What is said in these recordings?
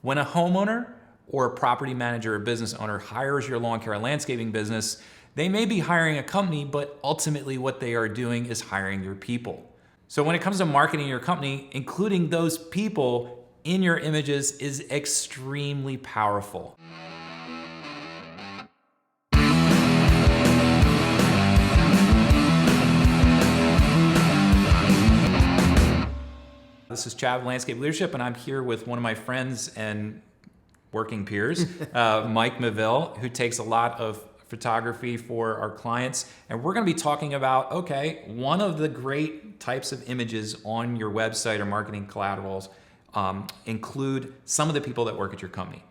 When a homeowner or a property manager or business owner hires your lawn care and landscaping business, they may be hiring a company, but ultimately what they are doing is hiring your people. So when it comes to marketing your company, including those people in your images is extremely powerful. This is Chad Landscape Leadership, and I'm here with one of my friends and working peers, Mike Maville, who takes a lot of photography for our clients. And we're going to be talking about, okay, one of the great types of images on your website or marketing collaterals include some of the people that work at your company.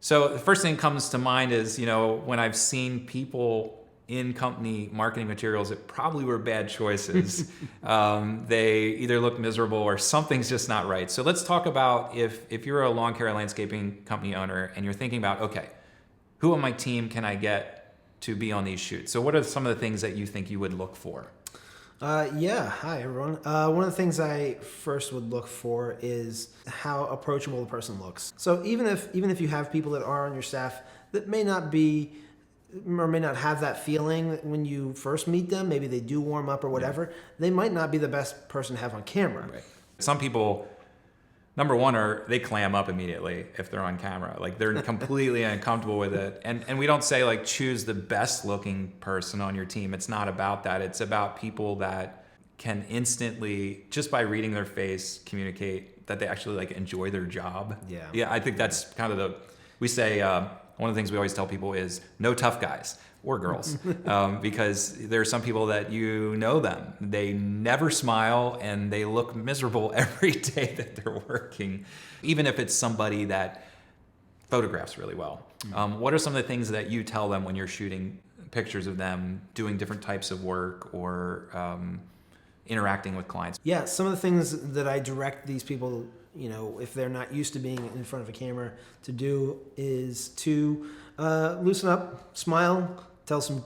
So the first thing that comes to mind is, when I've seen people in company marketing materials, it probably were bad choices. They either look miserable or something's just not right. So let's talk about if you're a lawn care and landscaping company owner and you're thinking about, okay, who on my team can I get to be on these shoots? So what are some of the things that you think you would look for? Hi everyone. One of the things I first would look for is how approachable the person looks. So even if you have people that are on your staff that may not be or may not have that feeling when you first meet them, maybe they do warm up or whatever, they might not be the best person to have on camera. Right. Some people, number one, they clam up immediately if they're on camera. Like they're completely uncomfortable with it. And we don't say like choose the best looking person on your team. It's not about that. It's about people that can instantly, just by reading their face, communicate that they actually like enjoy their job. Yeah, I think that's kind of we say, one of the things we always tell people is no tough guys or girls, because there are some people that them. They never smile and they look miserable every day that they're working, even if it's somebody that photographs really well. What are some of the things that you tell them when you're shooting pictures of them doing different types of work or interacting with clients? Yeah, some of the things that I direct these people, if they're not used to being in front of a camera, to do is to loosen up, smile,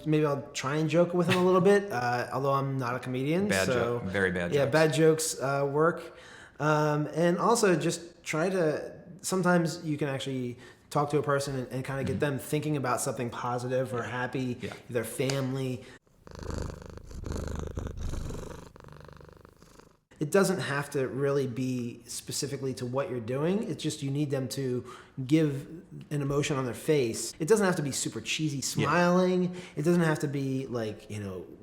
maybe I'll try and joke with them a little bit, although I'm not a comedian. Joke, very bad jokes. Yeah, bad jokes work. And also just try to, sometimes you can actually talk to a person and kind of get them thinking about something positive or happy, their family. It doesn't have to really be specifically to what you're doing. It's just you need them to give an emotion on their face. It doesn't have to be super cheesy smiling. Yeah. It doesn't have to be like,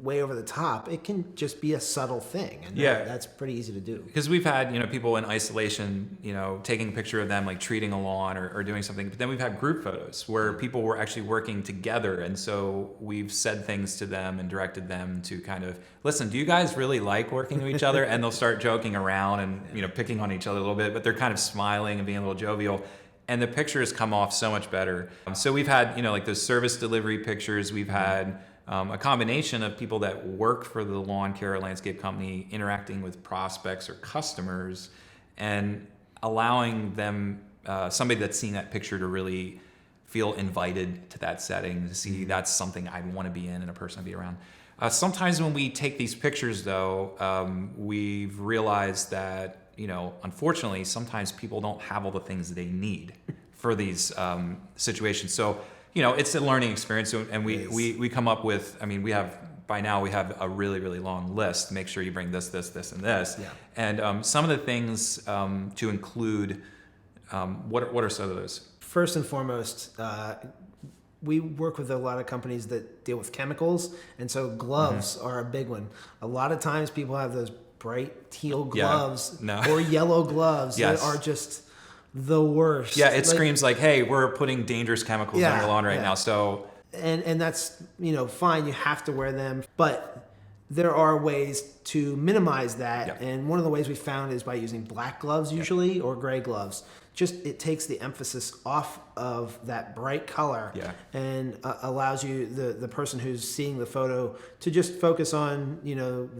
way over the top. It can just be a subtle thing. And that's pretty easy to do. Because we've had, people in isolation, taking a picture of them, like treating a lawn or doing something. But then we've had group photos where people were actually working together. And so we've said things to them and directed them to kind of, listen, do you guys really like working with each other? And they'll start joking around and, picking on each other a little bit, but they're kind of smiling and being a little jovial. And the pictures come off so much better. So we've had, like those service delivery pictures. We've had a combination of people that work for the lawn care or landscape company interacting with prospects or customers and allowing them, somebody that's seeing that picture to really feel invited to that setting, to see that's something I want to be in and a person to be around. Sometimes when we take these pictures, though, we've realized that, unfortunately, sometimes people don't have all the things they need for these situations. So, it's a learning experience. And we come up with, by now we have a really, really long list. Make sure you bring this, and this. Yeah. And some of the things to include, what are some of those? First and foremost, we work with a lot of companies that deal with chemicals, and so gloves are a big one. A lot of times people have those bright teal gloves or yellow gloves that are just the worst. Yeah, it screams like, hey, we're putting dangerous chemicals on your lawn right now. So and that's, fine, you have to wear them, but there are ways to minimize that. Yeah. And one of the ways we found is by using black gloves usually or gray gloves. Just it takes the emphasis off of that bright color and allows you, the person who's seeing the photo, to just focus on,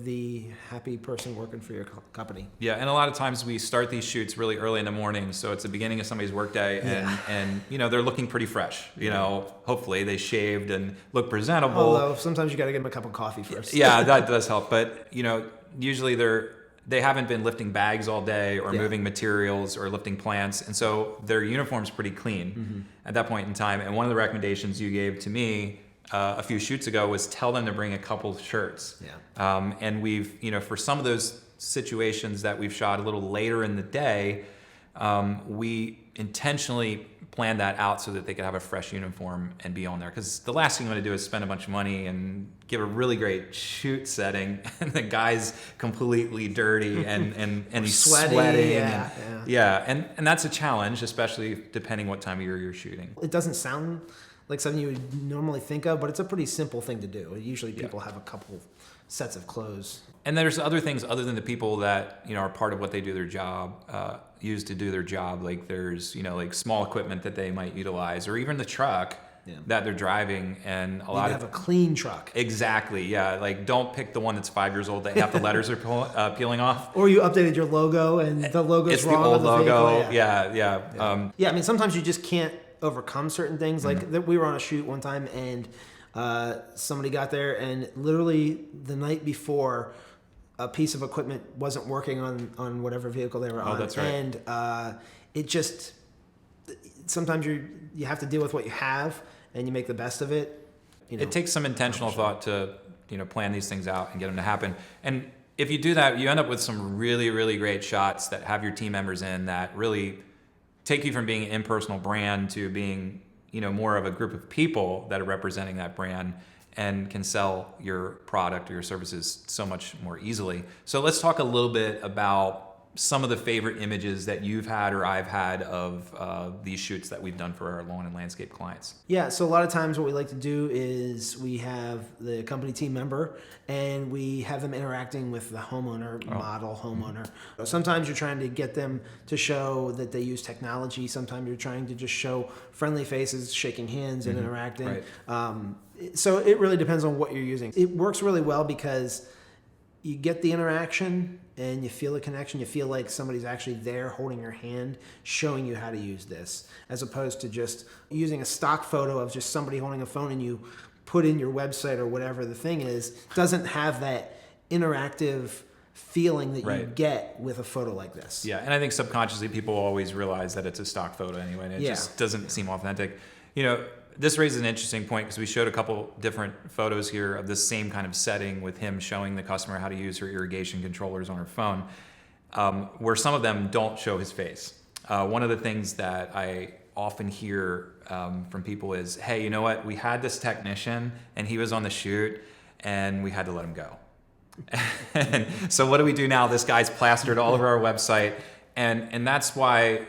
the happy person working for your company. Yeah, and a lot of times we start these shoots really early in the morning, so it's the beginning of somebody's workday, and they're looking pretty fresh. Hopefully they shaved and look presentable. Although sometimes you got to give them a cup of coffee first. Yeah, that does help, but usually they're they haven't been lifting bags all day or Yeah. moving materials or lifting plants. And so their uniform's pretty clean at that point in time. And one of the recommendations you gave to me a few shoots ago was tell them to bring a couple of shirts. Yeah. And we've, for some of those situations that we've shot a little later in the day, we intentionally planned that out so that they could have a fresh uniform and be on there. Because the last thing you want to do is spend a bunch of money and give a really great shoot setting, and the guy's completely dirty and he's sweating. And that's a challenge, especially depending what time of year you're shooting. It doesn't sound like something you would normally think of, but it's a pretty simple thing to do. Usually people have a couple sets of clothes. And there's other things other than the people that are part of what they do their job, use to do their job. Like there's like small equipment that they might utilize, or even the truck that they're driving. And a lot of have a clean truck. Exactly, yeah. Like don't pick the one that's 5 years old that half the letters are peeling off. Or you updated your logo and the logo's it's wrong. It's the old on the logo. vehicle. Yeah. I mean, sometimes you just can't overcome certain things. Like we were on a shoot one time and somebody got there and literally the night before a piece of equipment wasn't working on whatever vehicle they were on. Oh, that's right. And it just, sometimes you have to deal with what you have and you make the best of it. It takes some intentional thought to plan these things out and get them to happen. And if you do that, you end up with some really, really great shots that have your team members in that really take you from being an impersonal brand to being more of a group of people that are representing that brand and can sell your product or your services so much more easily. So let's talk a little bit about some of the favorite images that you've had or I've had of these shoots that we've done for our lawn and landscape clients. Yeah, so a lot of times what we like to do is we have the company team member and we have them interacting with the homeowner, model homeowner. Sometimes you're trying to get them to show that they use technology. Sometimes you're trying to just show friendly faces, shaking hands and interacting. Right. So it really depends on what you're using. It works really well because you get the interaction and you feel a connection. You feel like somebody's actually there holding your hand, showing you how to use this, as opposed to just using a stock photo of just somebody holding a phone and you put in your website or whatever the thing is. Doesn't have that interactive feeling that you get with a photo like this. Yeah, and I think subconsciously people always realize that it's a stock photo anyway, and it just doesn't seem authentic. This raises an interesting point because we showed a couple different photos here of the same kind of setting with him showing the customer how to use her irrigation controllers on her phone, where some of them don't show his face. One of the things that I often hear from people is, hey, you know what? We had this technician and he was on the shoot and we had to let him go. And so what do we do now? This guy's plastered all over our website. And that's why,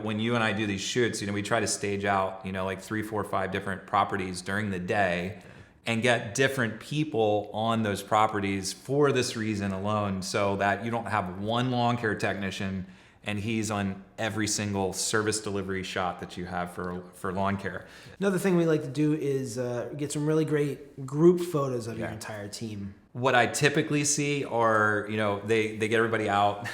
when you and I do these shoots, we try to stage out, like 3, 4, 5 different properties during the day and get different people on those properties for this reason alone, so that you don't have one lawn care technician and he's on every single service delivery shot that you have for lawn care. Another thing we like to do is get some really great group photos of your entire team. What I typically see are, they get everybody out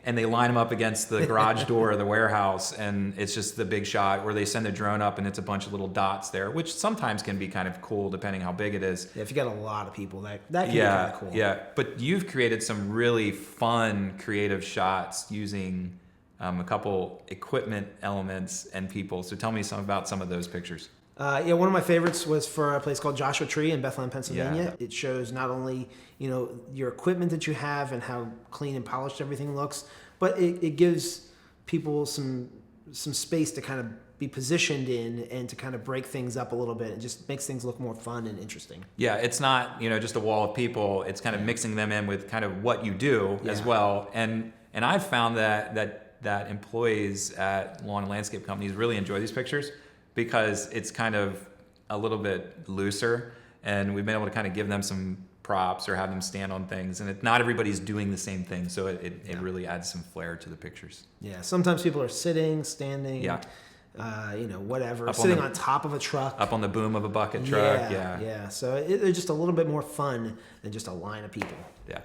and they line them up against the garage door of the warehouse, and it's just the big shot where they send the drone up and it's a bunch of little dots there, which sometimes can be kind of cool depending how big it is. Yeah, if you got a lot of people, that can be kind of cool. Yeah, but you've created some really fun, creative shots using a couple equipment elements and people. So tell me about some of those pictures. One of my favorites was for a place called Joshua Tree in Bethlehem, Pennsylvania. Yeah. It shows not only, your equipment that you have and how clean and polished everything looks, but it gives people some space to kind of be positioned in and to kind of break things up a little bit. It just makes things look more fun and interesting. Yeah, it's not, just a wall of people. It's kind of mixing them in with kind of what you do as well. And I've found that employees at lawn and landscape companies really enjoy these pictures, because it's kind of a little bit looser, and we've been able to kind of give them some props or have them stand on things, and not everybody's doing the same thing, so it really adds some flair to the pictures. Yeah, sometimes people are sitting, standing, whatever, sitting on top of a truck. Up on the boom of a bucket truck, Yeah, so they're just a little bit more fun than just a line of people. Yeah.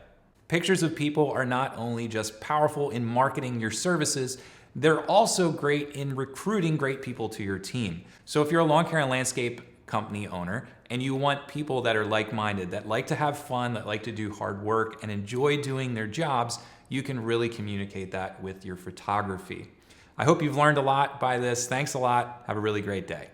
Pictures of people are not only just powerful in marketing your services, they're also great in recruiting great people to your team. So if you're a lawn care and landscape company owner and you want people that are like-minded, that like to have fun, that like to do hard work and enjoy doing their jobs, you can really communicate that with your photography. I hope you've learned a lot by this. Thanks a lot. Have a really great day.